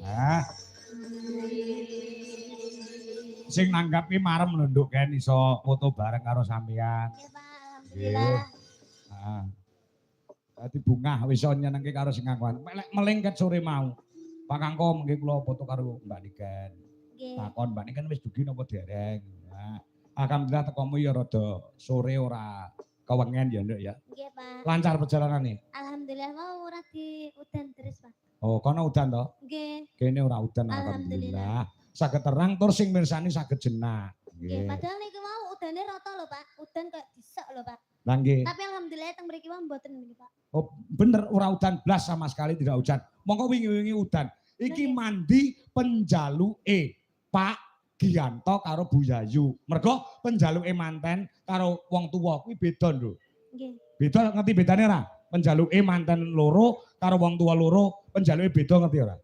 Nah. Sing nanggapi marem lho Nduk Ken iso foto bareng karo sampean. Nggih, Pak. Alhamdulillah. Heeh. Dadi bungah wis iso nyenengke karo sing ngangguan. Lek melengket sore mau. Pak Kangko mengke kula foto karo Mbak Niken. Nggih. Takon Mbak Niken wis dugi napa dereng. Nah, alhamdulillah tekomu ya rada sore ora kewengen ya Nduk ya. Nggih, Pak. Lancar perjalanane. Alhamdulillah mau ora di udan terus, Pak. Oh, kono udan to? Nggih. Kene ora udan alhamdulillah. Saged terang tur sing mirsani saged jenak. Nggih, padahal niki mau udane rata lho, Pak. Udan kayak disek lho, Pak. Lah nggih. Tapi alhamdulillah teng mriki wae mboten niki, Pak. Oh, bener ora udan blas sama sekali tidak hujan. Monggo wingi-wingi udan. Iki mandi penjaluke Pak Gianto karo Bu Yayu. Mergo penjaluke manten karo wong tuwa kuwi beda lho. Nggih. Beda ngerti bedane ora? Penjaluke manten loro karo wong tuwa loro, penjaluke beda ngerti ora?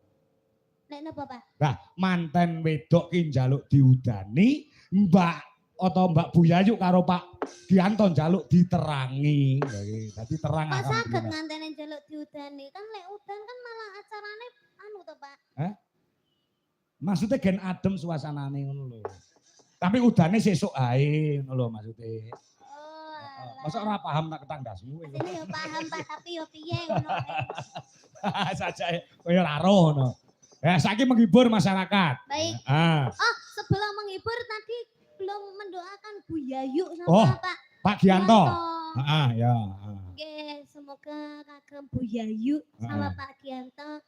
Nek napa, Pak? Nah, manten wedok ki njaluk diudani, Mbak atau Mbak Bu Yayu karo Pak Gianto njaluk diterangi. Dadi terang Kok saged alhamdulillah. ngantene njaluk diudani? Kan lek udan kan malah acarane anu to, Pak. Maksudnya gen adem suasanane ngono lho. Tapi udane sesuk ae ngono lho maksudnya. Oh, alah. Masa ora paham nak ketanggasmu. Asline ya paham, Pak, tapi yo piye ngono ae. Saja koyo ora ro ngono. Ya saiki menghibur masyarakat. Baik. Ah. Oh, sebelum menghibur tadi belum mendoakan Bu Yayu sama Oh, Pak Gianto. Heeh, ya. Oke, semoga kagem Bu Yayu sama Pak Gianto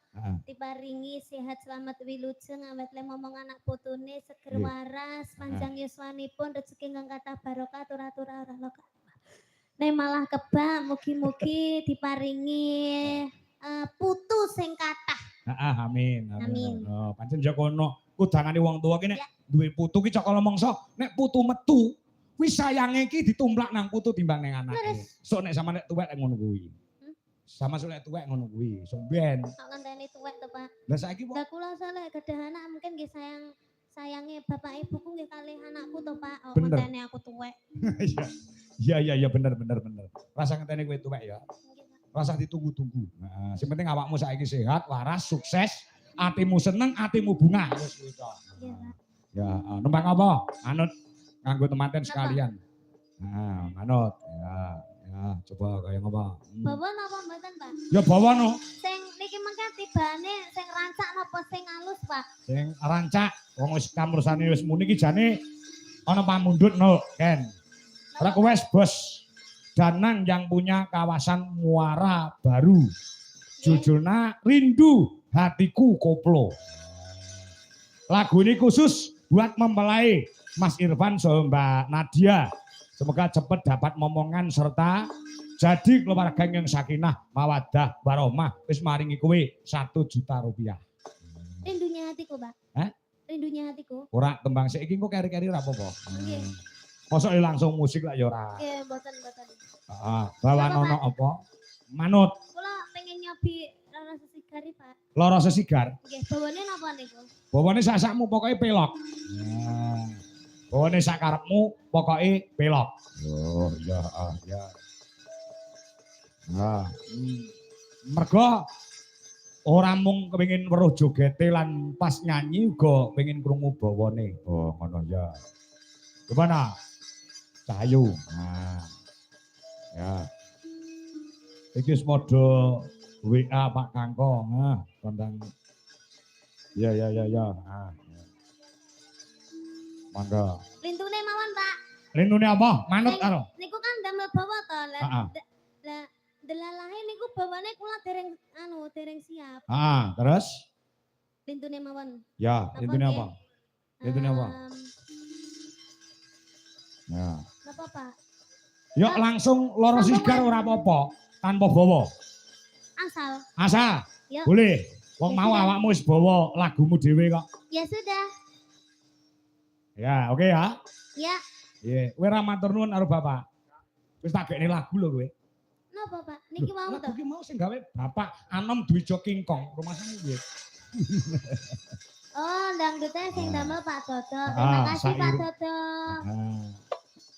diparingi sehat selamat wilujeng awet le momong anak putune seger waras panjang yuswanipun rezeki ingkang kathah barokah tur-atura ora loka. Nek malah kebak mugi-mugi diparingi putu sing kathah. Amin. Amin. Oh, pancen ya kono kudangane wong tuwa ki nek duwe putu ki cakala mangsa nek putu metu kuwi sayange ki ditumplak nang putu timbang nang anake. Sok nek sama nek tuwek ngono kuwi. Sama sok nek tuwek ngono kuwi. Sok ben. Kok ngenteni tuwek to, Pak? Lah saiki kok. Lah kula saleh gadah anak mungkin nggih sayange bapak ibuku nggih kalih anakku to, Pak. Oh, ngenteni aku tuwek. Iya bener. Rasa ngenteni kowe tuwek ya. Rasa ditunggu-tunggu. Nah, sing penting awakmu saiki sehat, waras, sukses, atimu seneng, atimu bunga. Wis kuwi to. Iya, Pak. Ya, numpang apa? Manut nganggo temanten sekalian. Nah, manut. Ya, coba kaya ngapa? Bawa napa mboten, Pak? Ya bawa no. Sing niki mengke tibane sing rancak napa sing alus, Pak? Sing rancak, wong wis kamrursane wis muni iki jane ana pamundhut no, Ken. Request bos Danang yang punya kawasan Muara Baru. Judulnya Rindu Hatiku Koplo. Lagu ini khusus buat mempelai Mas Irfan sama Mbak Nadia. Semoga cepat dapat momongan serta jadi keluarga yang sakinah, mawadah, warahmah. Wis maringi kowe 1 juta rupiah. Rindunya hatiku, Pak. Rindunya hatiku. Ora tembang saiki kok keri-keri ora apa-apa. Nggih. Mosok langsung musik lah ya ora. Nggih, mboten. Heeh, bawa nono apa? Manut. Kula pengen nyobi rara sesigari, Pak. Loro sesigar. Nggih, bawane napa niku? Bawane sak-sakmu pokoknya pelok. Nah. Bawane sak karepmu pokoknya pelok. Oh, ya. Nah, mergo ora mung kepengin weruh jogete lan pas nyanyi uga pengen krungu bawane. Oh, ngono ya. Gimana? Cahayu. Nah. Ya. Iki wis padha WA Pak Kangko. Nah, tentang ya. Nah. Mangga. Lintune mawon, Pak. Lintune apa? Manut karo. Niku kan damel bawa to. Lah delalahe niku bawane kula dereng siap. Terus? Lintune mawon. Ya, lintune apa? Lintune apa? Ya. Napa, Pak? Yuk langsung loro sigar ora apa-apa, tanpa bawa. Asal. Yuk. Boleh. Wong mau awakmu wis bawa lagumu dhewe kok. Ya sudah. Ya, oke ya. Ya. Iya, kowe ra matur nuwun karo Bapak. Wis tak gekne lagu lho kowe. Napa, Pak? Niki mau to. Lagu ki mau sing gawe Bapak Anom Dwijo King Kong. Rumah sing piye? Oh, dangdutnya sing damel Pak Dodo. Terima kasih Pak Dodo.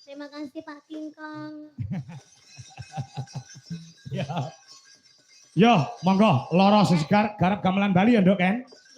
Terima kasih Pak King Kong. Ya. Yo, monggo loro sesigar garap gamelan Bali ya, Nduk, Ken.